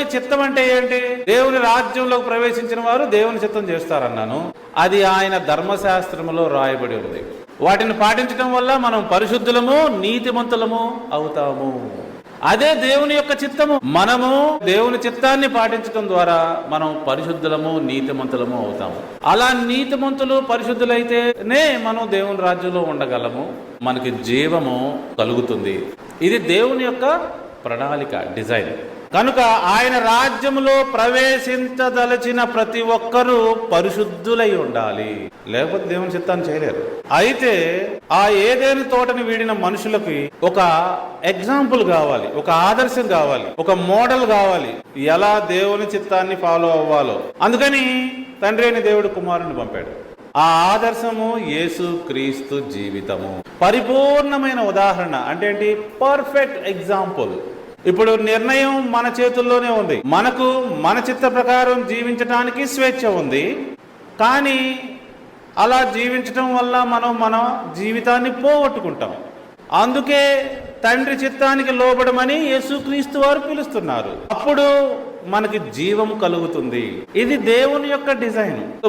దేవుని చిత్తం అంటే ఏంటి? దేవుని రాజ్యంలోకి ప్రవేశించిన వారు దేవుని చిత్తం చేస్తారన్నాను. అది ఆయన ధర్మశాస్త్రములో రాయబడి ఉంది. వాటిని పాటించడం వల్ల మనం పరిశుద్ధులము, నీతిమంతులము అవుతాము. అదే దేవుని యొక్క చిత్తము. మనము దేవుని చిత్తాన్ని పాటించడం ద్వారా మనం పరిశుద్ధులము, నీతిమంతులము అవుతాము. అలా నీతిమంతులు, పరిశుద్ధులైతేనే మనం దేవుని రాజ్యంలో ఉండగలము. మనకి జీవము కలుగుతుంది. ఇది దేవుని యొక్క ప్రణాళిక, డిజైన్. కనుక ఆయన రాజ్యములో ప్రవేశించదలచిన ప్రతి ఒక్కరూ పరిశుద్ధులై ఉండాలి, లేకపోతే దేవుని చిత్తాన్ని చేయలేరు. అయితే ఆ ఏదైనా తోటని వీడిన మనుషులకి ఒక ఎగ్జాంపుల్ కావాలి, ఒక ఆదర్శం కావాలి, ఒక మోడల్ కావాలి, ఎలా దేవుని చిత్తాన్ని ఫాలో అవ్వాలో. అందుకని తండ్రి అయిన దేవుడు కుమారుని పంపాడు. ఆ ఆదర్శము యేసు క్రీస్తు జీవితము. పరిపూర్ణమైన ఉదాహరణ అంటే ఏంటి? Perfect example. ఇప్పుడు నిర్ణయం మన చేతుల్లోనే ఉంది. మనకు మన చిత్త ప్రకారం జీవించడానికి స్వేచ్ఛ ఉంది. కానీ అలా జీవించడం వల్ల మనం మన జీవితాన్ని పోగొట్టుకుంటాం. అందుకే తండ్రి చిత్తానికి లోబడమని యేసుక్రీస్తు వారు పిలుస్తున్నారు. అప్పుడు మనకి జీవం కలుగుతుంది. ఇది దేవుని యొక్క డిజైన్.